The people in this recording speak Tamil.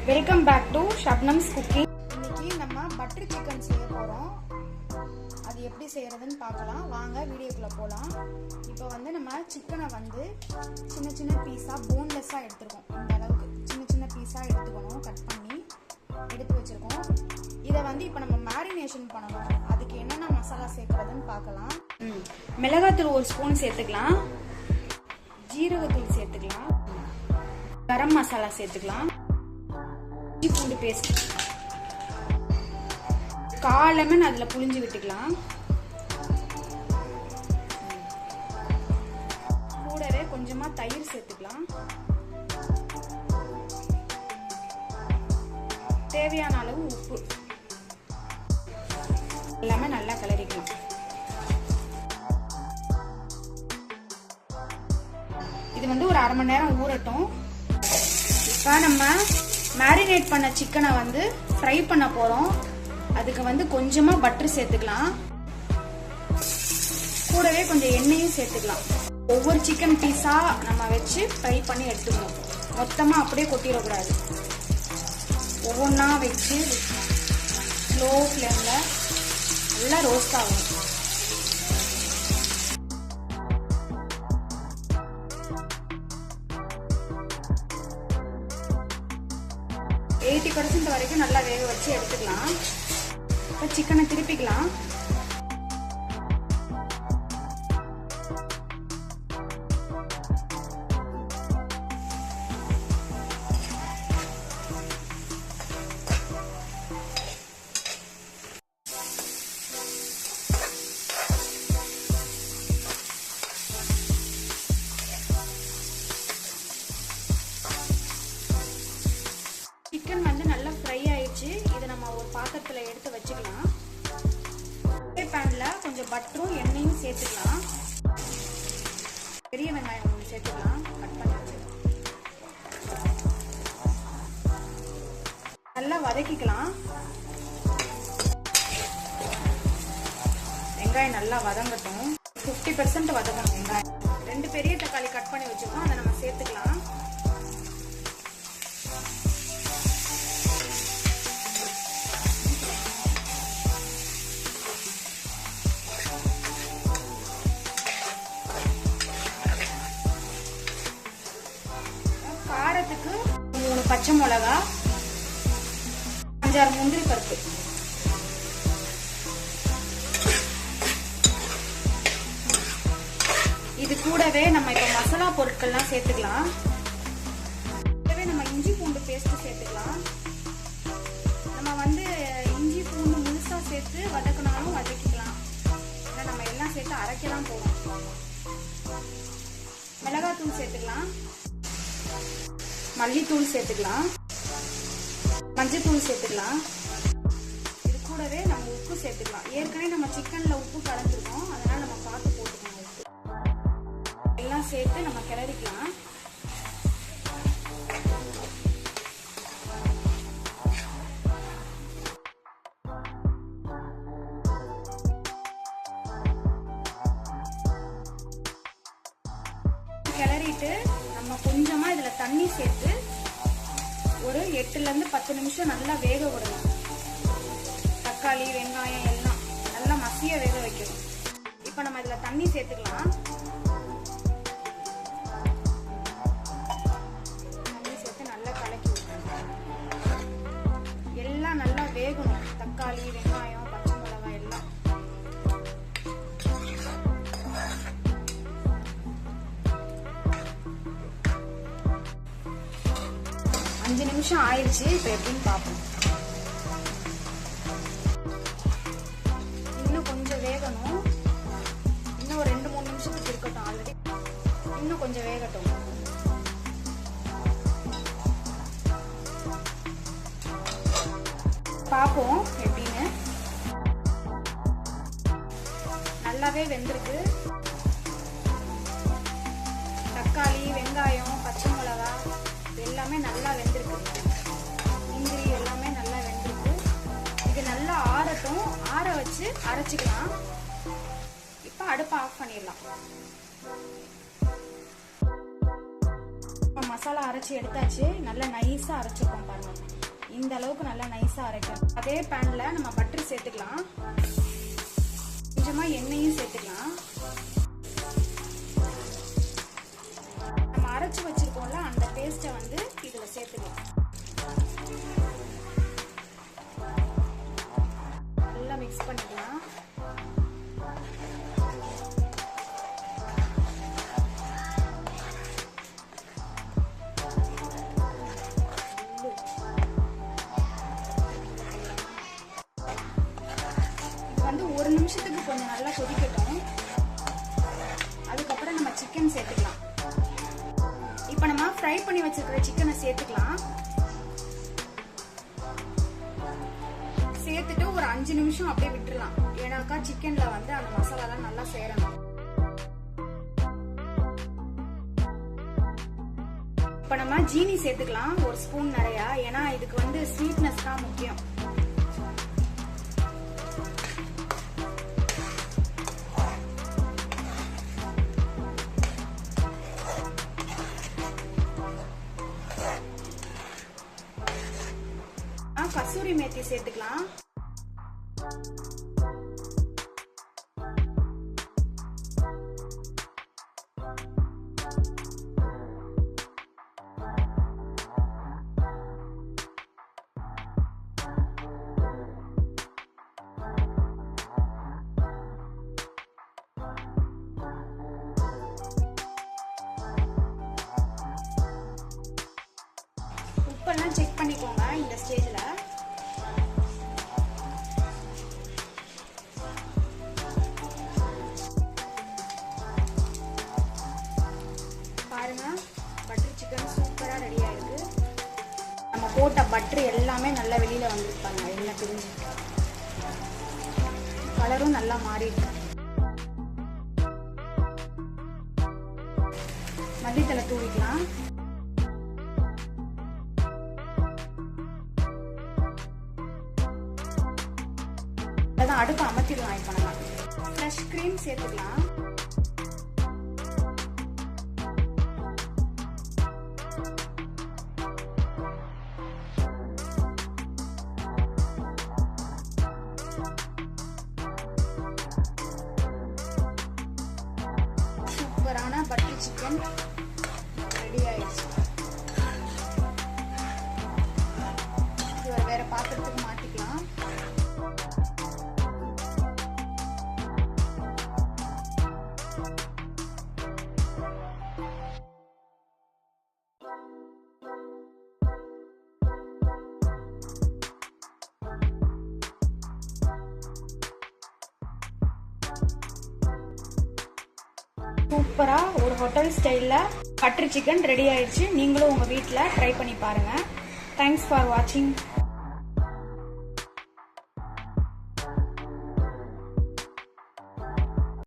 Welcome back to Shabnam's cooking. இன்னைக்கு நம்ம பட்டர் சிக்கன் செய்ய போகிறோம். அது எப்படி செய்யறதுன்னு பார்க்கலாம். வாங்க வீடியோக்குள்ளே போகலாம். இப்போ வந்து நம்ம சிக்கனை வந்து சின்ன சின்ன பீஸாக போன்லெஸ்ஸாக எடுத்துருக்கோம். இந்த அளவுக்கு சின்ன சின்ன பீஸாக எடுத்துக்கணும். கட் பண்ணி எடுத்து வச்சுருக்கோம். இதை வந்து இப்போ நம்ம மேரினேஷன் பண்ணணும். அதுக்கு என்னென்ன மசாலா சேர்க்குறதுன்னு பார்க்கலாம். மிளகாத்தூள் 1 ஸ்பூன் சேர்த்துக்கலாம். ஜீரகத்தூள் சேர்த்துக்கலாம். கரம் மசாலா சேர்த்துக்கலாம். இஞ்சி பூண்டு பேஸ்ட் 1/4 லெமன் அதில் புழிஞ்சு விட்டுக்கலாம். கூடவே கொஞ்சமா தயிர் சேர்த்துக்கலாம். தேவையான அளவு உப்பு எல்லாமே நல்லா கிளறிக்கலாம். இது வந்து ஒரு 1/2 மணி நேரம் ஊறட்டும். இப்போ நம்ம மேரினேட் பண்ண சிக்கனை வந்து ஃப்ரை பண்ண போகிறோம். அதுக்கு வந்து கொஞ்சமாக பட்டர் சேர்த்துக்கலாம். கூடவே கொஞ்சம் எண்ணெயும் சேர்த்துக்கலாம். ஒவ்வொரு சிக்கன் பீஸாக நம்ம வச்சு ஃப்ரை பண்ணி எடுத்துக்கணும். மொத்தமாக அப்படியே கொட்டிடக்கூடாது. ஒவ்வொன்றா வச்சு ஸ்லோ ஃப்ளேமில் நல்லா ரோஸ்ட் ஆகும். %80 வரைக்கும் நல்லா வேக வச்சு எடுத்துக்கலாம். இப்போ சிக்கனை திருப்பிக்கலாம். சிக்கன் வந்து நல்லா ஃப்ரை ஆயிடுச்சு. இதை நம்ம ஒரு பாத்திரத்தில் எடுத்து வச்சுக்கலாம். ஃப்ரை பேனில் கொஞ்சம் பட்டரும் எண்ணெயும் சேர்த்துக்கலாம். பெரிய வெங்காயம் 1 சேர்த்துக்கலாம். கட் பண்ணி வச்சுக்கலாம். நல்லா வதக்கிக்கலாம். வெங்காயம் நல்லா வதங்கட்டும். 50% வதங்கணும் வெங்காயம். 2 பெரிய தக்காளி கட் பண்ணி வச்சுக்கோம். அதை நம்ம சேர்த்துக்கலாம். காரத்துக்கு 3 பச்சை மிளகா, 5-6 முந்திரி பருப்பு, இது கூடவே நம்ம இப்ப மசாலா பொருட்கள்லாம் சேர்த்துக்கலாம். கூடவே நம்ம இஞ்சி பூண்டு பேஸ்ட் சேர்த்துக்கலாம். நம்ம வந்து இஞ்சி பூண்டு முழுசா சேர்த்து வதக்கினாலும் வதக்கிக்கலாம். நம்ம எல்லாம் சேர்த்து அரைக்கலாம் போறோம். மிளகாத்தூள் சேர்த்துக்கலாம். மல்லித்தூள் சேர்த்துக்கலாம். மஞ்சத்தூள் சேர்த்துக்கலாம். இது கூடவே நம்ம உப்பு சேர்த்துக்கலாம். ஏற்கனவே நம்ம சிக்கன்ல உப்பு கலந்துருக்கோம். அதனால நம்ம பார்த்து போட்டுக்கலாம். உப்பு எல்லாம் சேர்த்து நம்ம கிளறிக்கலாம். கிளறிட்டு நம்ம கொஞ்சமா இதுல தண்ணி சேர்த்து ஒரு 8ல இருந்து 10 நிமிஷம் நல்லா வேக விடணும். தக்காளி வெங்காயம் எல்லாம் நல்லா மசிய வேக வைக்கணும். இப்போ நம்ம இதுல தண்ணி சேர்த்துக்கலாம். தண்ணி சேர்த்து நல்லா கலக்கி விடணும். எல்லாம் நல்லா வேகணும். தக்காளி வெங்காயம் பச்சை மிளகாய் எல்லாம். அஞ்சு நிமிஷம் ஆயிடுச்சு. இப்போ எப்படின்னு பார்ப்போம். இன்னும் கொஞ்சம் வேகணும். இன்னும் ஒரு 2-3 நிமிஷத்துக்கு இருக்கட்டும். ஆல்ரெடி இன்னும் கொஞ்சம் வேகட்டும். பார்ப்போம் எப்படின்னு. நல்லாவே வெந்திருக்கு. தக்காளி வெங்காயம் பச்சை மிளகாய் எல்லாமே நல்லா வெந்திருக்கு. முந்திரி எல்லாமே நல்லா வெந்திருக்கு. இது நல்லா ஆறட்டும். ஆற வச்சு அரைச்சிக்கலாம். இப்போ அடுப்பை ஆஃப் பண்ணிடலாம். மசாலா அரைச்சி எடுத்தாச்சு. நல்லா நைஸா அரைச்சிருக்கோம் பாருங்க. இந்த அளவுக்கு நல்லா நைஸா அரைக்கணும். அதே பேன்ல நம்ம பட்டர் சேர்த்துக்கலாம். கொஞ்சமா எண்ணெயும் சேர்த்துக்கலாம். நம்ம அரைச்சு வச்சிருக்கோம்ல அந்த பேஸ்ட்டை வந்து இதுல சேர்த்துக்கலாம். நல்லா மிக்ஸ் பண்ணிக்கலாம். இது வந்து 1 நிமிஷத்துக்கு கொஞ்சம் நல்லா கொதிக்கட்டும். அதுக்கப்புறம் நம்ம சிக்கன் சேர்த்துக்கலாம். இப்போ நம்ம ஃப்ரை பண்ணி வச்சிருக்கிற சிக்கனை சேர்த்துக்கலாம். சேர்த்துட்டு ஒரு 5 நிமிஷம் அப்படியே விட்டுறலாம். ஏன்னாக்கா சிக்கன்ல வந்து அந்த மசாலாலாம் நல்லா சேரணும். இப்போ நம்ம ஜீனி சேர்த்துக்கலாம். ஒரு ஸ்பூன் நிறைய. ஏன்னா இதுக்கு வந்து ஸ்வீட்னஸ் தான் முக்கியம். கசூரி மேத்தி சேர்த்துக்கலாம். உப்பெல்லாம் செக் பண்ணிக்கோங்க இந்த ஸ்டேஜ்ல. பாருங்க, பட்டர் சிக்கன் சூப்பரா ரெடி ஆயிருக்கு. நம்ம போட்ட பட்டர் எல்லாமே நல்லா வெளியில வந்துருப்பாங்க. எண்ணெய் பிரிஞ்சு கலரும் நல்லா மாறிடுச்சு. மல்லித்தலை தூவிக்கலாம். அதான் அடுப்பு அமர்த்திடலாம். இப்போ நம்ம ஃப்ரெஷ் கிரீம் சேர்த்துக்கலாம். சூப்பரான பட்டர் சிக்கன் ரெடி ஆயிடுச்சு. வேற பாத்திரத்துக்கு மாத்திக்கலாம். சூப்பரா ஒரு ஹோட்டல் ஸ்டைல்ல பட்டர் சிக்கன் ரெடி ஆயிடுச்சு. நீங்களும் உங்க வீட்டில் ட்ரை பண்ணி பாருங்க. தேங்க்ஸ் ஃபார் வாட்சிங்.